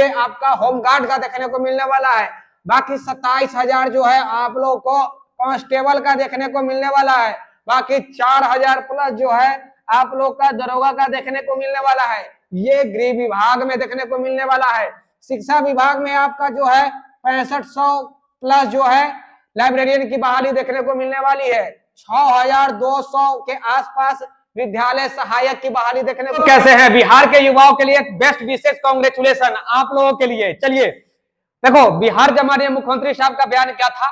ये आपका होमगार्ड का देखने को मिलने वाला है। बाकी 27,000 जो है आप लोग को कांस्टेबल का देखने को मिलने वाला है। बाकी 4,000 प्लस जो है आप लोग का दरोगा का देखने को मिलने वाला है। ये गृह विभाग में देखने को मिलने वाला है। शिक्षा विभाग में आपका जो है 6500 प्लस जो है लाइब्रेरियन की बहाली देखने को मिलने वाली है। 6,200 के आसपास विद्यालय सहायक की बहाली देखने को कैसे है। बिहार के युवाओं के लिए बेस्ट विशेष कांग्रेचुलेशन आप लोगों के लिए। चलिए देखो, बिहार के हमारे मुख्यमंत्री साहब का बयान क्या था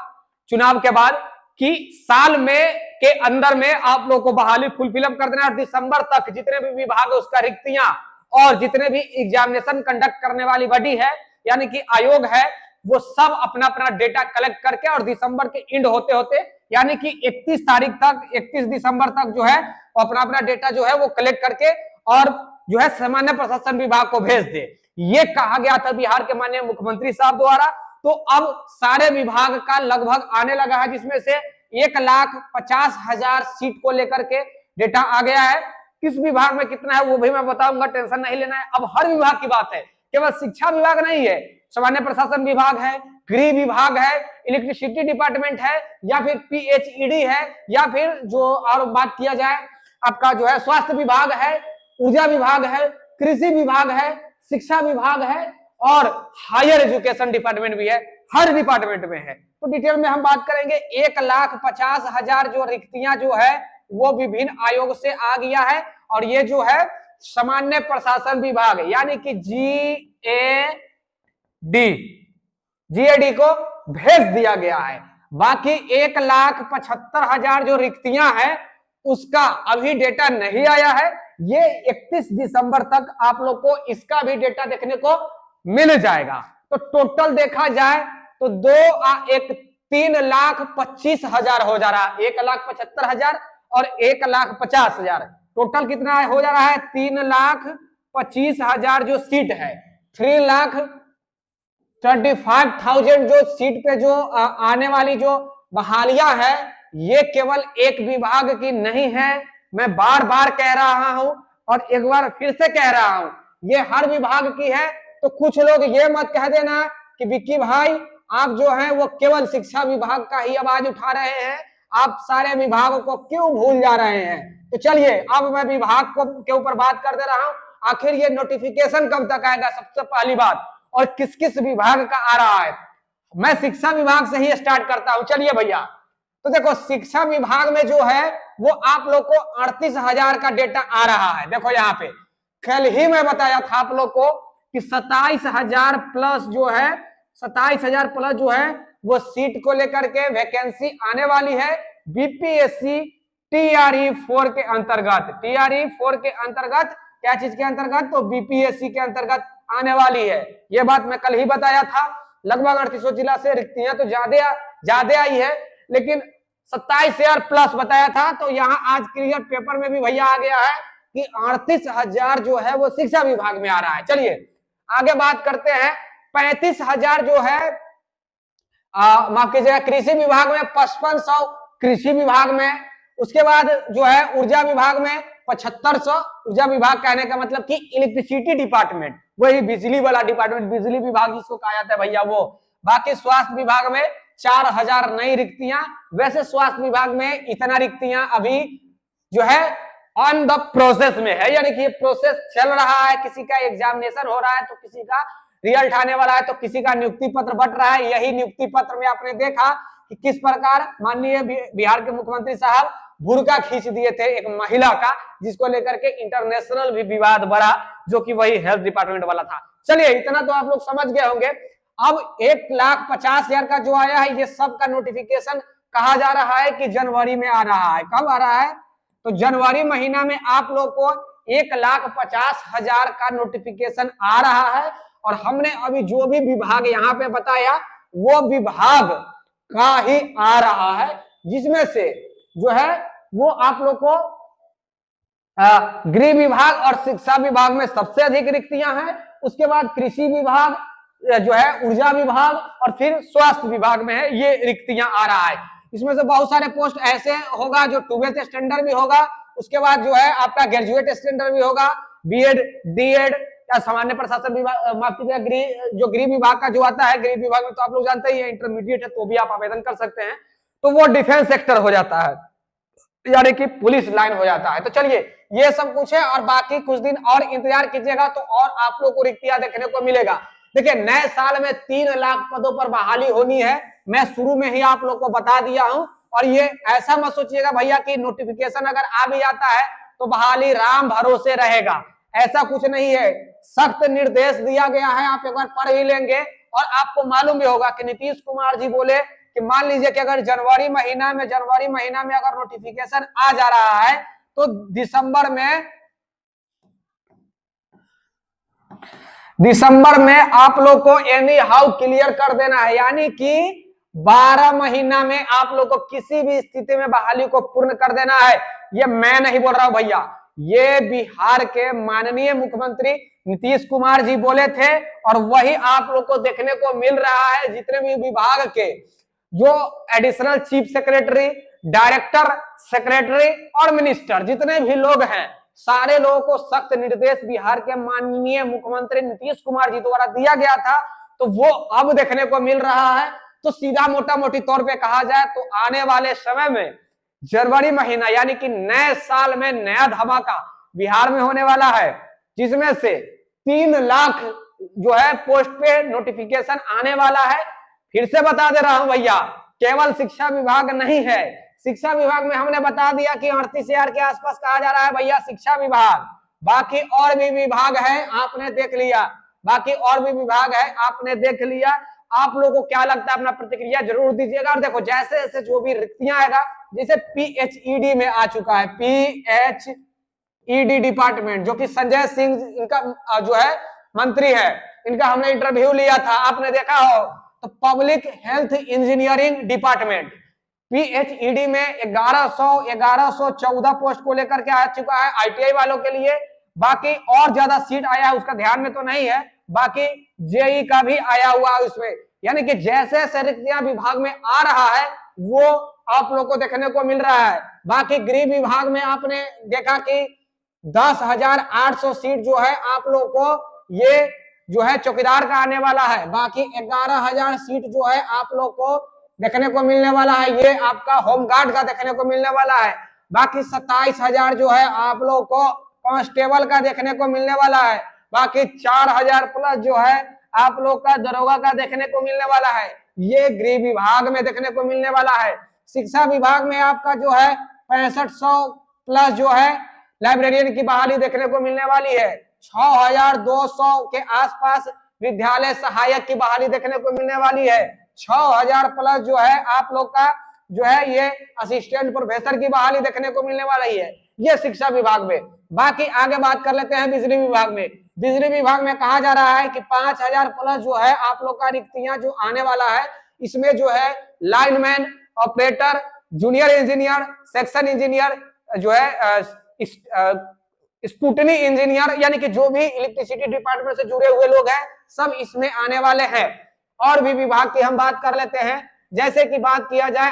चुनाव के बाद कि साल में के अंदर में आप लोगों को बहाली फुलफिल कर देना है। दिसंबर तक जितने भी विभाग है उसका रिक्तियां और जितने भी एग्जामिनेशन कंडक्ट करने वाली बॉडी है यानी कि आयोग है वो सब अपना अपना डेटा कलेक्ट करके और दिसंबर के एंड होते होते यानी कि 31 तारीख तक 31 दिसंबर तक जो है अपना अपना डेटा जो है वो कलेक्ट करके और जो है सामान्य प्रशासन विभाग को भेज दे। ये कहा गया था बिहार के माननीय मुख्यमंत्री साहब द्वारा। तो अब सारे विभाग का लगभग आने लगा है जिसमें से 1,50,000 सीट को लेकर के डेटा आ गया है। किस विभाग में कितना है वो भी मैं बताऊंगा, टेंशन नहीं लेना है। अब हर विभाग की बात है, केवल शिक्षा विभाग नहीं है, सामान्य प्रशासन विभाग है, गृह विभाग है, इलेक्ट्रिसिटी डिपार्टमेंट है या फिर पीएचईडी है या फिर जो और बात किया जाए आपका जो है स्वास्थ्य विभाग है, ऊर्जा विभाग है, कृषि विभाग है, शिक्षा विभाग है और हायर एजुकेशन डिपार्टमेंट भी है। हर डिपार्टमेंट में है। तो डिटेल में हम बात करेंगे। 1,50,000 जो रिक्तियां जो है वो विभिन्न आयोग से आ गया है और ये जो है सामान्य प्रशासन विभाग यानी कि जीएडी को भेज दिया गया है। बाकी 1,75,000 जो रिक्तियां हैं उसका अभी डेटा नहीं आया है। ये 31 दिसंबर तक आप लोग को इसका भी डेटा देखने को मिल जाएगा। तो टोटल देखा जाए तो 3,25,000 हो जा रहा है। 1,75,000 और 1,50,000 टोटल कितना हो जा रहा है 3,25,000 जो सीट है। 3,25,000 जो सीट पे जो आने वाली जो बहालियां है ये केवल एक विभाग की नहीं है। मैं बार बार कह रहा हूं और एक बार फिर से कह रहा हूं ये हर विभाग की है। तो कुछ लोग ये मत कह देना कि विक्की भाई आप जो है वो केवल शिक्षा विभाग का ही आवाज उठा रहे हैं, आप सारे विभागों को क्यों भूल जा रहे हैं। तो चलिए अब मैं विभाग को के ऊपर बात कर दे रहा हूं। आखिर ये नोटिफिकेशन कब तक आएगा सबसे पहली बात, और किस किस विभाग का आ रहा है। मैं शिक्षा विभाग से ही स्टार्ट करता हूं। चलिए भैया, तो देखो शिक्षा विभाग में जो है वो आप लोग को 38,000 का डेटा आ रहा है। देखो यहाँ पे कल ही मैं बताया था आप लोग को कि 27,000 प्लस जो है 27,000 प्लस जो है वो सीट को लेकर के वैकेंसी आने वाली है बीपीएससी टीआरई 4 के अंतर्गत। टीआरई 4 के अंतर्गत क्या चीज के अंतर्गत, तो बीपीएससी के अंतर्गत आने वाली है। ये बात मैं कल ही बताया था। लगभग 3800 जिला से रिक्तियां तो ज्यादा आई है लेकिन 27,000 प्लस बताया था। तो यहाँ आज क्लियर पेपर में भी भैया आ गया है कि 38,000 जो है वो शिक्षा विभाग में आ रहा है। चलिए आगे बात करते हैं। 35,000 जो है माफ कीजिएगा कृषि विभाग में, 5500 कृषि विभाग में। उसके बाद जो है ऊर्जा विभाग में 7500। ऊर्जा विभाग कहने का मतलब कि इलेक्ट्रिसिटी डिपार्टमेंट, वही बिजली वाला डिपार्टमेंट, बिजली विभाग जिसको कहा जाता है भैया वो। बाकी स्वास्थ्य विभाग में 4,000 नई रिक्तियां। वैसे स्वास्थ्य विभाग में इतना रिक्तियां अभी जो है ऑन द प्रोसेस में है, यानी कि ये प्रोसेस चल रहा है। किसी का एग्जामिनेशन हो रहा है तो किसी का रिजल्ट आने वाला है तो किसी का नियुक्ति पत्र बट रहा है। यही नियुक्ति पत्र में आपने देखा कि किस प्रकार माननीय बिहार के मुख्यमंत्री साहब बुर्का खींच दिए थे एक महिला का, जिसको लेकर के इंटरनेशनल भी विवाद बढ़ा, जो कि वही हेल्थ डिपार्टमेंट वाला था। चलिए इतना तो आप लोग समझ गए होंगे। अब 1,50,000 का जो आया है ये सब का नोटिफिकेशन कहा जा रहा है कि जनवरी में आ रहा है। कब आ रहा है, तो जनवरी महीना में आप लोग को 1,50,000 का नोटिफिकेशन आ रहा है। और हमने अभी जो भी विभाग यहाँ पे बताया वो विभाग का ही आ रहा है, जिसमें से जो है वो आप लोग को गृह विभाग और शिक्षा विभाग में सबसे अधिक रिक्तियां हैं। उसके बाद कृषि विभाग जो है, ऊर्जा विभाग और फिर स्वास्थ्य विभाग में है ये रिक्तियां आ रहा है। इसमें से बहुत सारे पोस्ट ऐसे होगा जो 12th स्टैंडर्ड भी होगा, उसके बाद जो है आपका ग्रेजुएट स्टैंडर्ड भी होगा, बीएड, डीएड, या सामान्य प्रशासन विभाग, माफ कीजिएगा जो गृह विभाग का जो आता है, गृह विभाग में तो आप लोग जानते ही हैं इंटरमीडिएट है, तो भी आप आवेदन कर सकते हैं, तो वो डिफेंस सेक्टर हो जाता है, यानी कि पुलिस लाइन हो जाता है। तो चलिए ये सब कुछ है, और बाकी कुछ दिन और इंतजार कीजिएगा तो और आप लोग को रिक्तियां देखने को मिलेगा। देखिए नए साल में 3 लाख पदों पर बहाली होनी है, मैं शुरू में ही आप लोग को बता दिया हूं। और ये ऐसा मत सोचिएगा भैया कि नोटिफिकेशन अगर आ भी जाता है तो बहाली राम भरोसे रहेगा, ऐसा कुछ नहीं है। सख्त निर्देश दिया गया है, आप एक बार पढ़ ही लेंगे और आपको मालूम भी होगा कि नीतीश कुमार जी बोले कि मान लीजिए कि अगर जनवरी महीना में अगर नोटिफिकेशन आ जा रहा है तो दिसंबर में आप लोग को एनी हाउ क्लियर कर देना है, यानी कि 12 महीना में आप लोग को किसी भी स्थिति में बहाली को पूर्ण कर देना है। ये मैं नहीं बोल रहा हूं भैया, ये बिहार के माननीय मुख्यमंत्री नीतीश कुमार जी बोले थे, और वही आप लोग को देखने को मिल रहा है। जितने भी विभाग के जो additional chief secretary, director, secretary और मिनिस्टर जितने भी लोग हैं, सारे लोगों को सख्त निर्देश बिहार के माननीय मुख्यमंत्री नीतीश कुमार जी द्वारा दिया गया था, तो वो अब देखने को मिल रहा है। तो सीधा मोटा मोटी तौर पे कहा जाए तो आने वाले समय में जनवरी महीना यानी कि नए साल में नया धमाका बिहार में होने वाला है, जिसमें से 3 लाख जो है पोस्ट पे नोटिफिकेशन आने वाला है। फिर से बता दे रहा हूं भैया, केवल शिक्षा विभाग नहीं है, शिक्षा विभाग में हमने बता दिया कि 38,000 के आसपास कहा जा रहा है भैया शिक्षा विभाग, बाकी और भी विभाग है आपने देख लिया, बाकी और भी विभाग है आपने देख लिया। आप लोगों को क्या लगता है अपना प्रतिक्रिया जरूर दीजिएगा। और देखो जैसे जैसे जो भी रिक्तियां आएगा, जैसे PHED में आ चुका है, PHED डिपार्टमेंट, जो कि संजय सिंह इनका जो है मंत्री है, इनका हमने इंटरव्यू लिया था, आपने देखा हो। तो public health engineering department PHED में 1114 पोस्ट को लेकर के आ चुका है ITI वालों के लिए। बाकी और ज्यादा सीट आया है उसका ध्यान में तो नहीं है, बाकी JEE का भी आया हुआ है उसमें। यानी कि जैसे जैसे रिक्तियां विभाग में आ रहा है वो आप लोग को देखने को मिल रहा है। बाकी गृह विभाग में आपने देखा कि 10,800 सीट जो है आप लोग को ये जो है चौकीदार का आने वाला है। बाकी 11,000 सीट जो है आप लोग को देखने को मिलने वाला है, ये आपका होमगार्ड का देखने को मिलने वाला है। बाकी 27,000 जो है आप लोग को कांस्टेबल का देखने को मिलने वाला है। बाकी 4,000 प्लस जो है आप लोग का दरोगा का देखने को मिलने वाला है, ये गृह विभाग में देखने को मिलने वाला है। शिक्षा विभाग में आपका जो है 6500 प्लस जो है लाइब्रेरियन की बहाली देखने को मिलने वाली है। 6,200 के आसपास विद्यालय सहायक की बहाली देखने को मिलने वाली है। 6,000 प्लस जो है आप लोग का जो है ये असिस्टेंट प्रोफेसर की बहाली देखने को मिलने वाला ही है, ये शिक्षा विभाग में। बाकी आगे बात कर लेते हैं बिजली विभाग में। बिजली विभाग में कहा जा रहा है कि 5,000 प्लस जो है आप लोग का रिक्तियां जो आने वाला है, इसमें जो है lineman, operator, junior engineer, section engineer, जो है स्कूटनी इंजीनियर, यानी कि जो भी इलेक्ट्रिसिटी डिपार्टमेंट से जुड़े हुए लोग हैं सब इसमें आने वाले हैं। और भी विभाग की हम बात कर लेते हैं, जैसे कि बात किया जाए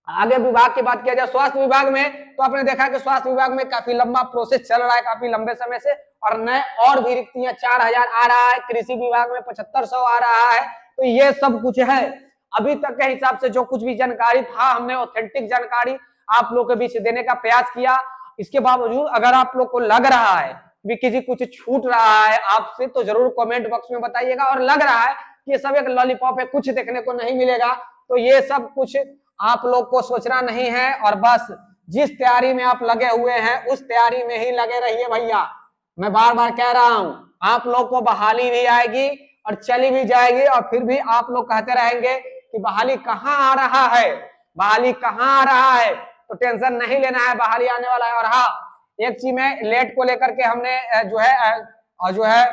आगे विभाग की बात किया जाए स्वास्थ्य विभाग में, तो आपने देखा कि स्वास्थ्य विभाग में काफी लंबा प्रोसेस चल रहा है काफी लंबे समय से, और नए और भी रिक्तियां 4,000 आ रहा है। कृषि विभाग में 7500 आ रहा है। तो ये सब कुछ है। अभी तक के हिसाब से जो कुछ भी जानकारी था हमने ऑथेंटिक जानकारी आप लोग के बीच देने का प्रयास किया। इसके बावजूद अगर आप लोग को लग रहा है भी किसी कुछ छूट रहा है आपसे, तो जरूर कमेंट बॉक्स में बताइएगा। और लग रहा है कि ये सब एक लॉलीपॉप है, कुछ देखने को नहीं मिलेगा, तो ये सब कुछ आप लोग को सोचना नहीं है, और बस जिस तैयारी में आप लगे हुए हैं उस तैयारी में ही लगे रहिए भैया। मैं बार बार कह रहा हूं, आप लोग को बहाली भी आएगी और चली भी जाएगी, और फिर भी आप लोग कहते रहेंगे कि बहाली कहाँ आ रहा है, बहाली कहाँ आ रहा है। तो टेंशन नहीं लेना है, बहाली आने वाला है। और हाँ, एक चीज में लेट को लेकर के हमने जो है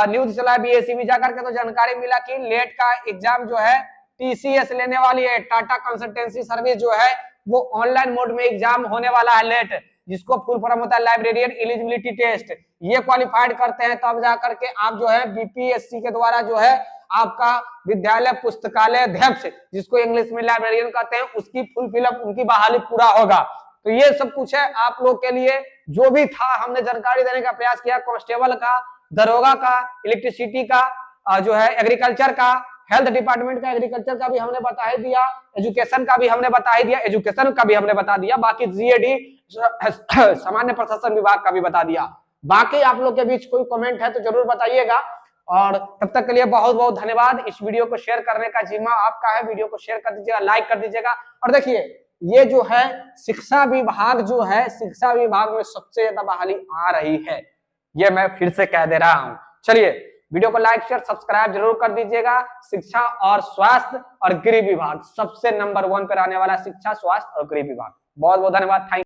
न्यूज चला BSc में जाकर के, तो जानकारी मिला कि लेट का एग्जाम जो है TCS लेने वाली है, टाटा कंसल्टेंसी सर्विस जो है वो ऑनलाइन मोड में एग्जाम होने वाला है लेट, जिसको फुल फॉर्म होता है लाइब्रेरियन एलिजिबिलिटी टेस्ट। ये क्वालिफाइड करते हैं तब जाकर के आप जो है BPSC के द्वारा जो है आपका विद्यालय पुस्तकालय अध्यक्ष, जिसको इंग्लिश में लाइब्रेरियन कहते हैं, उसकी फुल फिलअप उनकी बहाली पूरा होगा। तो ये सब कुछ है आप लोग के लिए, जो भी था हमने जानकारी देने का प्रयास किया। कांस्टेबल का, दरोगा का, इलेक्ट्रिसिटी का, जो है एग्रीकल्चर का, हेल्थ डिपार्टमेंट का, एग्रीकल्चर का भी हमने बता ही दिया, एजुकेशन का भी हमने बता ही दिया, एजुकेशन का भी हमने बता दिया, बाकी जीएडी सामान्य प्रशासन विभाग का भी बता दिया। बाकी आप लोग के बीच कोई कमेंट है तो जरूर बताइएगा, और तब तक के लिए बहुत बहुत धन्यवाद। इस वीडियो को शेयर करने का जिम्मा आपका है, वीडियो को शेयर कर दीजिएगा, लाइक कर दीजिएगा। और देखिए ये जो है शिक्षा विभाग जो है, शिक्षा विभाग में सबसे ज्यादा बहाली आ रही है, ये मैं फिर से कह दे रहा हूं। चलिए वीडियो को लाइक शेयर सब्सक्राइब जरूर कर दीजिएगा। शिक्षा और स्वास्थ्य और गृह विभाग सबसे नंबर 1 पर आने वाला शिक्षा, स्वास्थ्य और गृह विभाग। बहुत बहुत धन्यवाद। थैंक